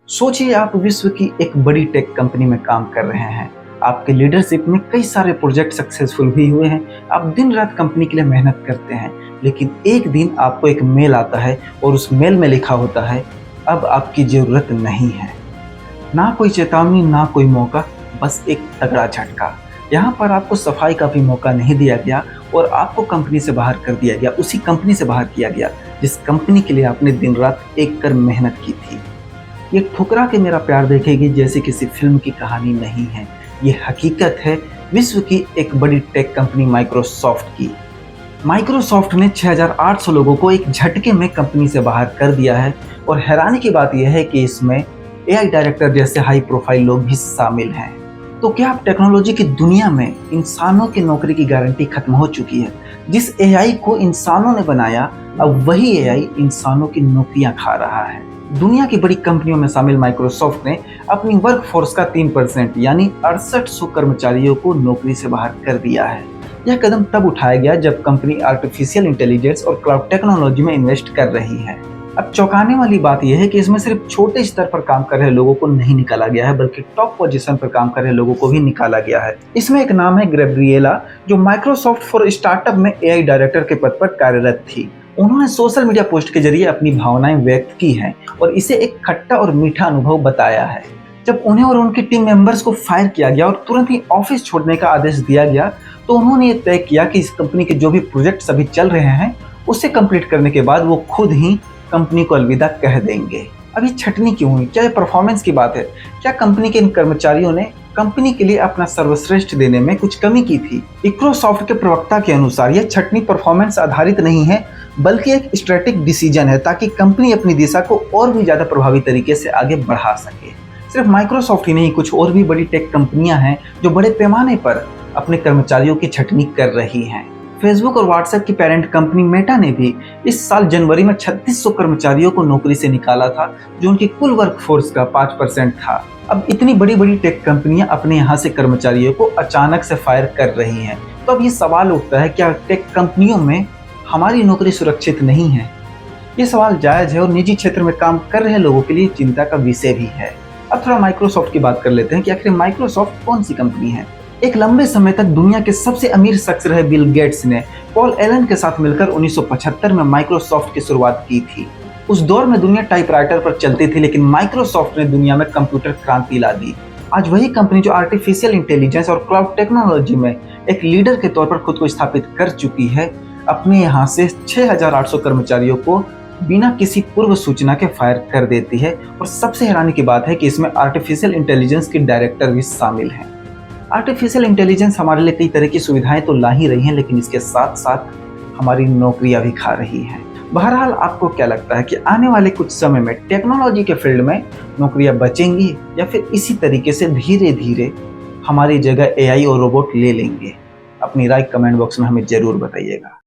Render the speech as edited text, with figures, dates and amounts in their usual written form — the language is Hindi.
सोचिए आप विश्व की एक बड़ी टेक कंपनी में काम कर रहे हैं। आपके लीडरशिप में कई सारे प्रोजेक्ट सक्सेसफुल भी हुए हैं। आप दिन रात कंपनी के लिए मेहनत करते हैं, लेकिन एक दिन आपको एक मेल आता है और उस मेल में लिखा होता है, अब आपकी ज़रूरत नहीं है। ना कोई चेतावनी, ना कोई मौका, बस एक तगड़ा झटका। यहाँ पर आपको सफाई का भी मौका नहीं दिया गया और आपको कंपनी से बाहर कर दिया गया, उसी कंपनी से बाहर किया गया जिस कंपनी के लिए आपने दिन रात एक कर मेहनत की थी। ये ठुकरा के मेरा प्यार देखेगी जैसे किसी फिल्म की कहानी नहीं है, ये हकीकत है विश्व की एक बड़ी टेक कंपनी माइक्रोसॉफ्ट की। माइक्रोसॉफ्ट ने 6800 लोगों को एक झटके में कंपनी से बाहर कर दिया है और हैरानी की बात यह है कि इसमें एआई डायरेक्टर जैसे हाई प्रोफाइल लोग भी शामिल हैं। तो क्या अब टेक्नोलॉजी की दुनिया में इंसानों की नौकरी की गारंटी खत्म हो चुकी है? जिस एआई को इंसानों ने बनाया, अब वही एआई इंसानों की नौकरियां खा रहा है। दुनिया की बड़ी कंपनियों में शामिल माइक्रोसॉफ्ट ने अपनी वर्कफोर्स का 3% यानी 6800 कर्मचारियों को नौकरी से बाहर कर दिया है। यह कदम तब उठाया गया जब कंपनी आर्टिफिशियल इंटेलिजेंस और क्लाउड टेक्नोलॉजी में इन्वेस्ट कर रही है। अब चौंकाने वाली बात यह है कि इसमें सिर्फ छोटे स्तर पर काम कर रहे लोगों को नहीं निकाला गया है, बल्कि टॉप पोजीशन पर काम कर रहे लोगों को भी निकाला गया है। इसमें एक नाम है गैब्रिएला, जो माइक्रोसॉफ्ट फॉर स्टार्टअप में एआई डायरेक्टर के पद पर कार्यरत थी। उन्होंने सोशल मीडिया पोस्ट के जरिए अपनी भावनाएं व्यक्त की हैं और इसे एक खट्टा और मीठा अनुभव बताया है। जब उन्हें और उनकी टीम मेंबर्स को फायर किया गया और तुरंत ही ऑफिस छोड़ने का आदेश दिया गया, तो उन्होंने ये तय किया कि इस कंपनी के जो भी प्रोजेक्ट अभी चल रहे हैं उसे कंप्लीट करने के बाद वो खुद ही कंपनी को अलविदा कह देंगे। अभी छटनी क्यों हुई? क्या ये परफॉर्मेंस की बात है? क्या कंपनी के इन कर्मचारियों ने कंपनी के लिए अपना सर्वश्रेष्ठ देने में कुछ कमी की थी? माइक्रोसॉफ्ट के प्रवक्ता के अनुसार यह छटनी परफॉर्मेंस आधारित नहीं है, बल्कि एक स्ट्रेटेजिक डिसीजन है ताकि कंपनी अपनी दिशा को और भी ज्यादा प्रभावी तरीके से आगे बढ़ा सके। सिर्फ माइक्रोसॉफ्ट ही नहीं, कुछ और भी बड़ी टेक कंपनियां हैं जो बड़े पैमाने पर अपने कर्मचारियों की छटनी कर रही हैं। फेसबुक और व्हाट्सएप की पेरेंट कंपनी मेटा ने भी इस साल जनवरी में 3600 कर्मचारियों को नौकरी से निकाला था, जो उनकी कुल वर्कफोर्स का 5% था। अब इतनी बड़ी बड़ी टेक कंपनियां अपने यहाँ से कर्मचारियों को अचानक से फायर कर रही हैं। तो अब ये सवाल उठता है, क्या टेक कंपनियों में हमारी नौकरी सुरक्षित नहीं है? ये सवाल जायज है और निजी क्षेत्र में काम कर रहे लोगों के लिए चिंता का विषय भी है। अब थोड़ा माइक्रोसॉफ्ट की बात कर लेते हैं कि आखिर माइक्रोसॉफ्ट कौन सी कंपनी है। एक लंबे समय तक दुनिया के सबसे अमीर शख्स रहे बिल गेट्स ने पॉल एलन के साथ मिलकर 1975 में माइक्रोसॉफ्ट की शुरुआत की थी। उस दौर में दुनिया टाइपराइटर पर चलती थी, लेकिन माइक्रोसॉफ्ट ने दुनिया में कंप्यूटर क्रांति ला दी। आज वही कंपनी जो आर्टिफिशियल इंटेलिजेंस और क्लाउड टेक्नोलॉजी में एक लीडर के तौर पर खुद को स्थापित कर चुकी है, अपने यहाँ से 6800 कर्मचारियों को बिना किसी पूर्व सूचना के फायर कर देती है। और सबसे हैरानी की बात है कि इसमें आर्टिफिशियल इंटेलिजेंस के डायरेक्टर भी शामिल हैं। आर्टिफिशियल इंटेलिजेंस हमारे लिए कई तरह की सुविधाएं तो ला ही रही हैं, लेकिन इसके साथ साथ हमारी नौकरियां भी खा रही हैं। बहरहाल, आपको क्या लगता है कि आने वाले कुछ समय में टेक्नोलॉजी के फील्ड में नौकरियां बचेंगी या फिर इसी तरीके से धीरे धीरे हमारी जगह एआई और रोबोट ले लेंगे? अपनी राय कमेंट बॉक्स में हमें जरूर बताइएगा।